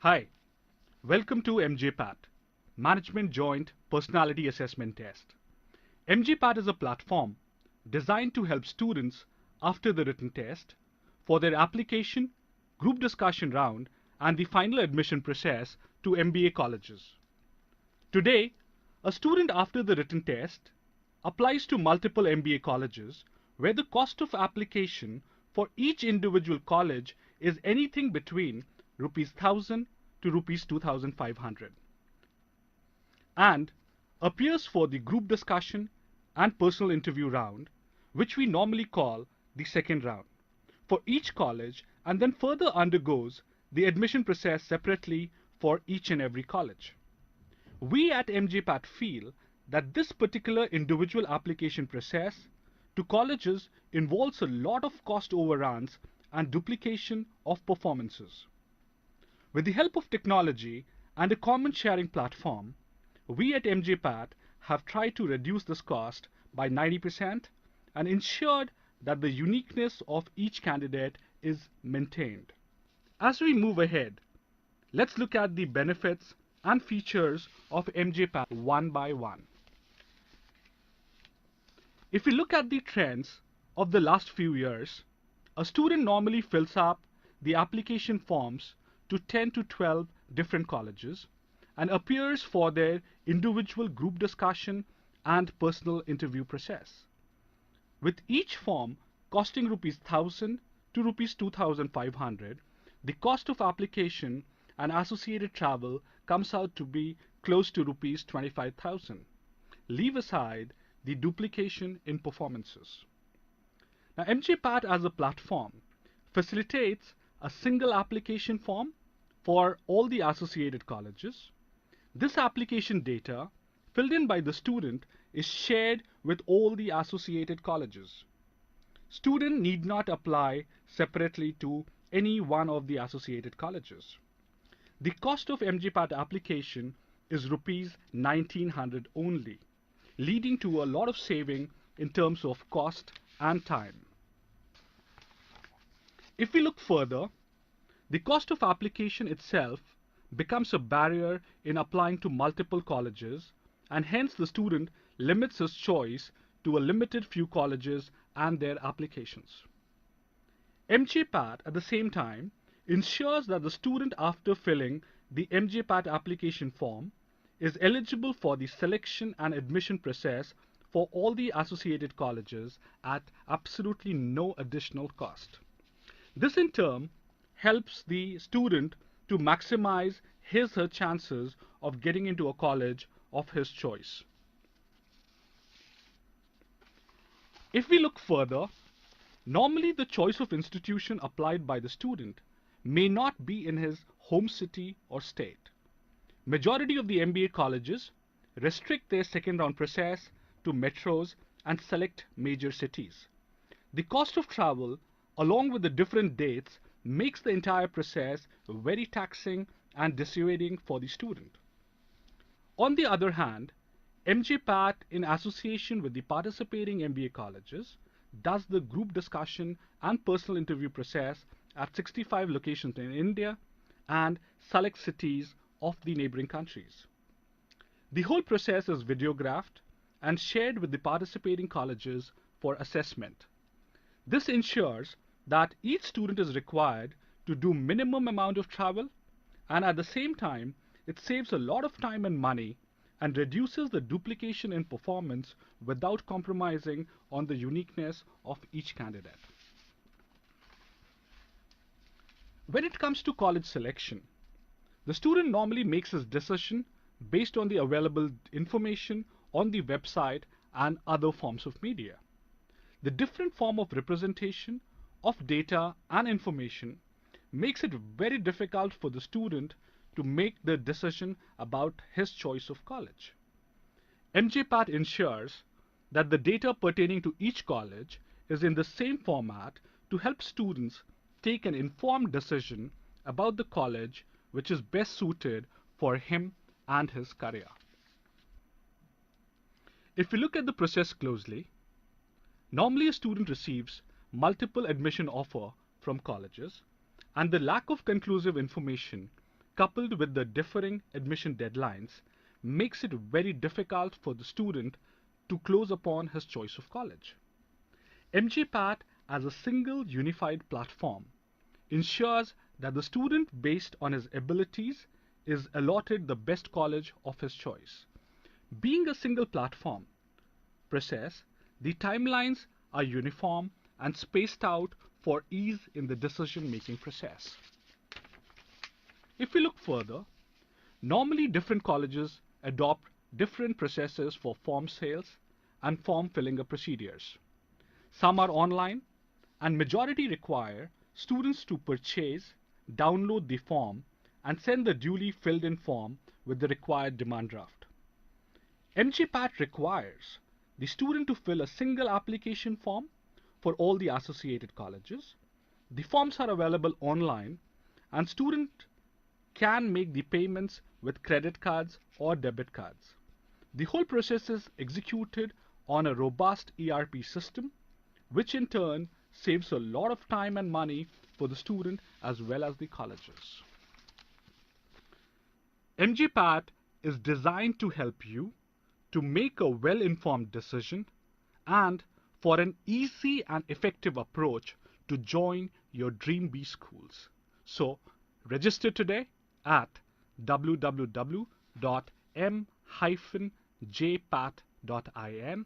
Hi, welcome to MJPAT, Management Joint Personality Assessment Test. MJPAT is a platform designed to help students after the written test for their application, group discussion round, and the final admission process to MBA colleges. Today, a student after the written test applies to multiple MBA colleges where the cost of application for each individual college is anything between rupees 1000 to rupees 2500 and appears for the group discussion and personal interview round, which we normally call the second round, for each college, and then further undergoes the admission process separately for each and every college. We at MJPAT feel that this particular individual application process to colleges involves a lot of cost overruns and duplication of performances. With the help of technology and a common sharing platform, we at MJPAT have tried to reduce this cost by 90% and ensured that the uniqueness of each candidate is maintained. As we move ahead, let's look at the benefits and features of MJPAT one by one. If we look at the trends of the last few years, a student normally fills up the application forms to 10 to 12 different colleges and appears for their individual group discussion and personal interview process, with each form costing rupees 1000 to rupees 2500. The cost of application and associated travel comes out to be close to rupees 25,000. Leave aside the duplication in performances. Now, MJPAT as a platform facilitates a single application form for all the associated colleges. This application data, filled in by the student, is shared with all the associated colleges. Student need not apply separately to any one of the associated colleges. The cost of MJPAT application is rupees 1900 only, leading to a lot of saving in terms of cost and time. If we look further, the cost of application itself becomes a barrier in applying to multiple colleges, and hence the student limits his choice to a limited few colleges and their applications. MJPAT at the same time ensures that the student, after filling the MJPAT application form, is eligible for the selection and admission process for all the associated colleges at absolutely no additional cost. This in turn helps the student to maximize his or her chances of getting into a college of his choice. If we look further, normally the choice of institution applied by the student may not be in his home city or state. Majority of the MBA colleges restrict their second round process to metros and select major cities. The cost of travel, along with the different dates, makes the entire process very taxing and dissuading for the student. On the other hand, MJPAT, in association with the participating MBA colleges, does the group discussion and personal interview process at 65 locations in India and select cities of the neighboring countries. The whole process is videographed and shared with the participating colleges for assessment. This ensures that each student is required to do minimum amount of travel, and at the same time it saves a lot of time and money and reduces the duplication in performance without compromising on the uniqueness of each candidate. When it comes to college selection, the student normally makes his decision based on the available information on the website and other forms of media. The different form of representation of data and information makes it very difficult for the student to make the decision about his choice of college. MJPAT ensures that the data pertaining to each college is in the same format to help students take an informed decision about the college which is best suited for him and his career. If we look at the process closely, normally a student receives multiple admission offer from colleges, and the lack of conclusive information coupled with the differing admission deadlines, makes it very difficult for the student to close upon his choice of college. MJPAT as a single unified platform ensures that the student, based on his abilities, is allotted the best college of his choice. Being a single platform process, the timelines are uniform and spaced out for ease in the decision-making process. If we look further, normally different colleges adopt different processes for form sales and form filling up procedures. Some are online and majority require students to purchase, download the form and send the duly filled in form with the required demand draft. MJPAT requires the student to fill a single application form for all the associated colleges. The forms are available online and student can make the payments with credit cards or debit cards. The whole process is executed on a robust ERP system, which in turn saves a lot of time and money for the student as well as the colleges. MJPAT is designed to help you to make a well-informed decision and for an easy and effective approach to join your Dream B schools. So register today at www.m-jpat.in